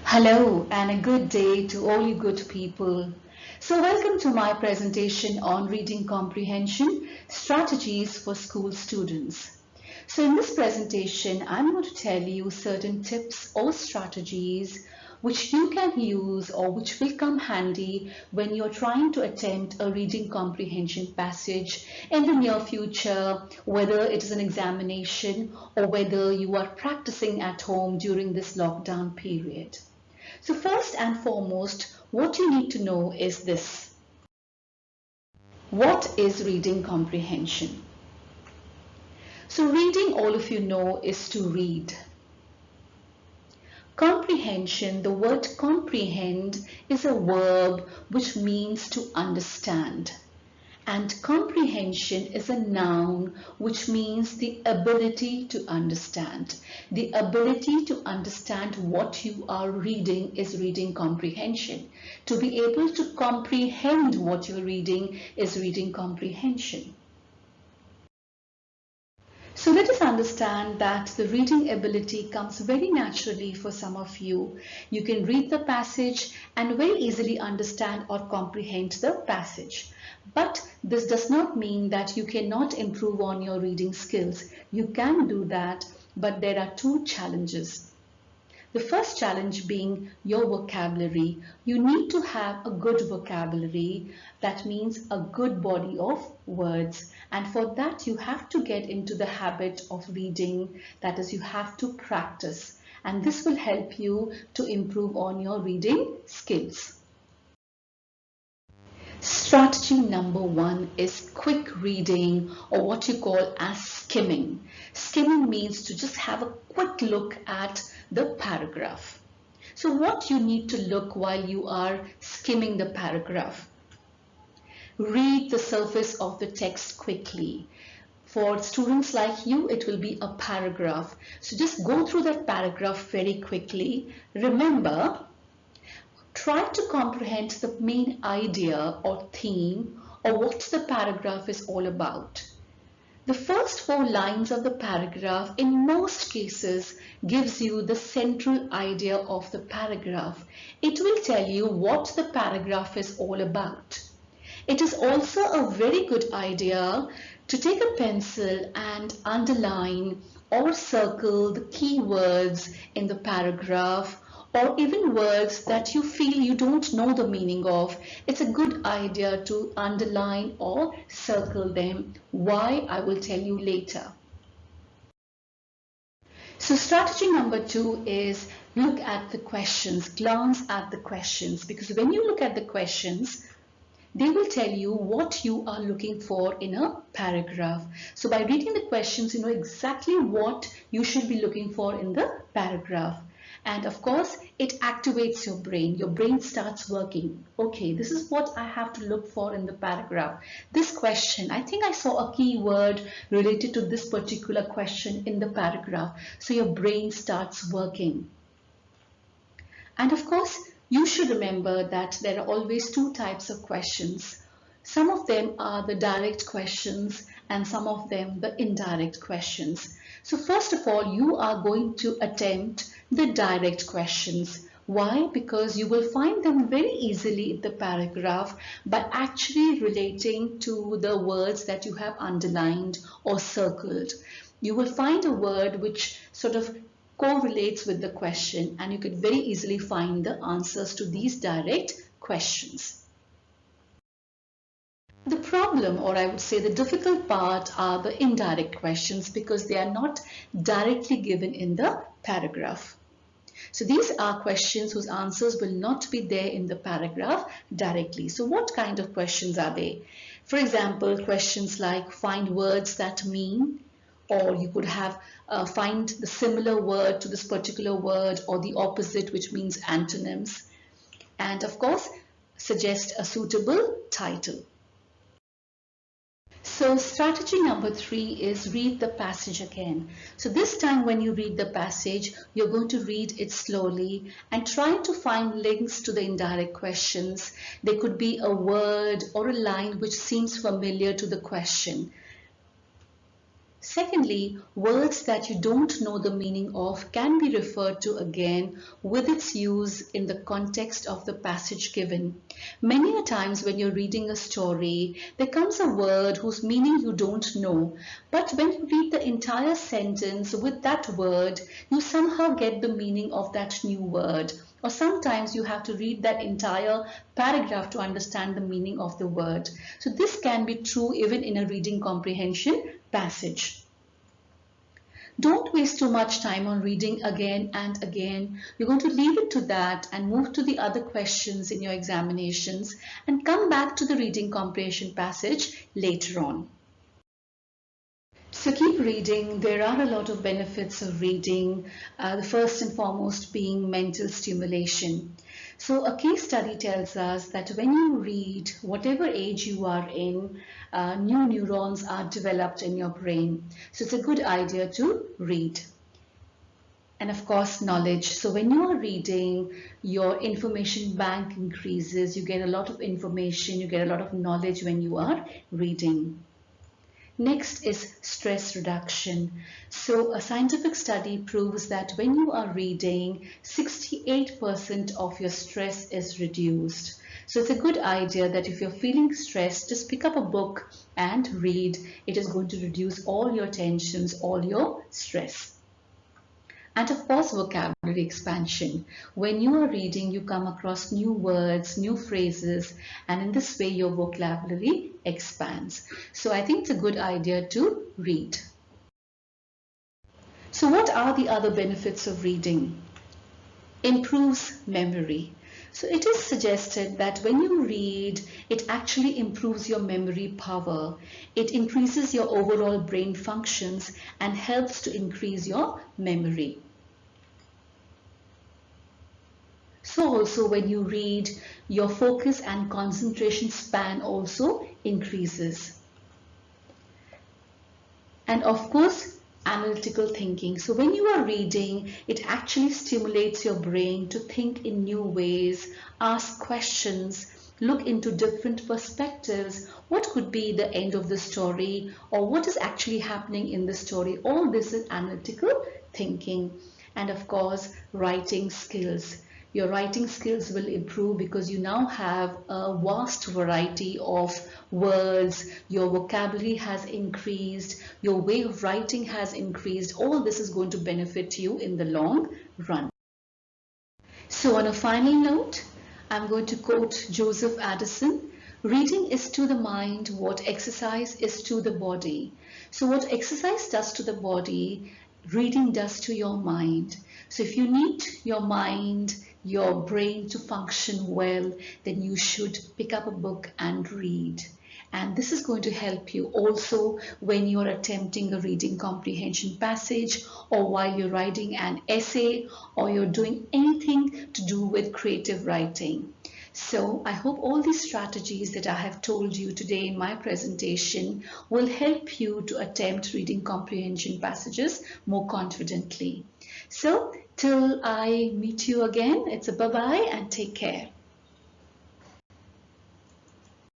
Hello and a good day to all you good people. So welcome to my presentation on reading comprehension strategies for school students. So in this presentation, I'm going to tell you certain tips or strategies which you can use or which will come handy when you're trying to attempt a reading comprehension passage in the near future, whether it is an examination or whether you are practicing at home during this lockdown period. So first and foremost, what you need to know is this. What is reading comprehension? So reading, all of you know, is to read. Comprehension, the word comprehend is a verb which means to understand. And comprehension is a noun which means the ability to understand. The ability to understand what you are reading is reading comprehension. To be able to comprehend what you're reading is reading comprehension. So let us understand that the reading ability comes very naturally for some of you. You can read the passage and very easily understand or comprehend the passage. But this does not mean that you cannot improve on your reading skills. You can do that, but there are two challenges. The first challenge being your vocabulary. You need to have a good vocabulary. That means a good body of words. And for that, you have to get into the habit of reading. That is, you have to practice. And this will help you to improve on your reading skills. Strategy number one is quick reading, or what you call as skimming. Skimming means to just have a quick look at the paragraph. So what you need to look while you are skimming the paragraph? Read the surface of the text quickly. For students like you, it will be a paragraph. So just go through that paragraph very quickly. Remember, try to comprehend the main idea or theme or what the paragraph is all about. The first 4 lines of the paragraph in most cases gives you the central idea of the paragraph. It will tell you what the paragraph is all about. It is also a very good idea to take a pencil and underline or circle the key words in the paragraph, or even words that you feel you don't know the meaning of. It's a good idea to underline or circle them. Why? I will tell you later. So strategy number 2 is look at the questions, glance at the questions, because when you look at the questions, they will tell you what you are looking for in a paragraph. So by reading the questions, you know exactly what you should be looking for in the paragraph. And of course, it activates your brain. Your brain starts working. Okay, this is what I have to look for in the paragraph. This question, I think I saw a key word related to this particular question in the paragraph. So your brain starts working. And of course, you should remember that there are always 2 types of questions. Some of them are the direct questions and some of them the indirect questions. So first of all, you are going to attempt the direct questions. Why? Because you will find them very easily in the paragraph by actually relating to the words that you have underlined or circled. You will find a word which sort of correlates with the question, and you could very easily find the answers to these direct questions. The problem, or I would say the difficult part, are the indirect questions because they are not directly given in the paragraph. So these are questions whose answers will not be there in the paragraph directly. So what kind of questions are they? For example, questions like find words that mean, or you could have find the similar word to this particular word or the opposite, which means antonyms. And of course, suggest a suitable title. So strategy number 3 is read the passage again. So this time when you read the passage, you're going to read it slowly and try to find links to the indirect questions. There could be a word or a line which seems familiar to the question. Secondly, words that you don't know the meaning of can be referred to again with its use in the context of the passage given. Many a times when you're reading a story, there comes a word whose meaning you don't know, but when you read the entire sentence with that word, you somehow get the meaning of that new word. Or sometimes you have to read that entire paragraph to understand the meaning of the word. So this can be true even in a reading comprehension passage. Don't waste too much time on reading again and again. You're going to leave it to that and move to the other questions in your examinations and come back to the reading comprehension passage later on. So keep reading. There are a lot of benefits of reading, the first and foremost being mental stimulation. So a case study tells us that when you read, whatever age you are in, new neurons are developed in your brain. So it's a good idea to read. And of course, knowledge. So when you are reading, your information bank increases. You get a lot of information, you get a lot of knowledge when you are reading. Next is stress reduction. So a scientific study proves that when you are reading, 68% of your stress is reduced. So it's a good idea that if you're feeling stressed, just pick up a book and read. It is going to reduce all your tensions, all your stress. And of course, vocabulary expansion. When you are reading, you come across new words, new phrases, and in this way, your vocabulary expands. So I think it's a good idea to read. So what are the other benefits of reading? Improves memory. So it is suggested that when you read, it actually improves your memory power. It increases your overall brain functions and helps to increase your memory. So also when you read, your focus and concentration span also increases. And of course, analytical thinking. So when you are reading, it actually stimulates your brain to think in new ways, ask questions, look into different perspectives. What could be the end of the story, or what is actually happening in the story? All this is analytical thinking. And of course, writing skills. Your writing skills will improve because you now have a vast variety of words, your vocabulary has increased, your way of writing has increased. All this is going to benefit you in the long run. So on a final note, I'm going to quote Joseph Addison. Reading is to the mind what exercise is to the body. So what exercise does to the body, reading does to your mind. So if you need your mind, your brain to function well, then you should pick up a book and read. And this is going to help you also when you're attempting a reading comprehension passage, or while you're writing an essay, or you're doing anything to do with creative writing. So I hope all these strategies that I have told you today in my presentation will help you to attempt reading comprehension passages more confidently. So till I meet you again, it's a bye-bye and take care.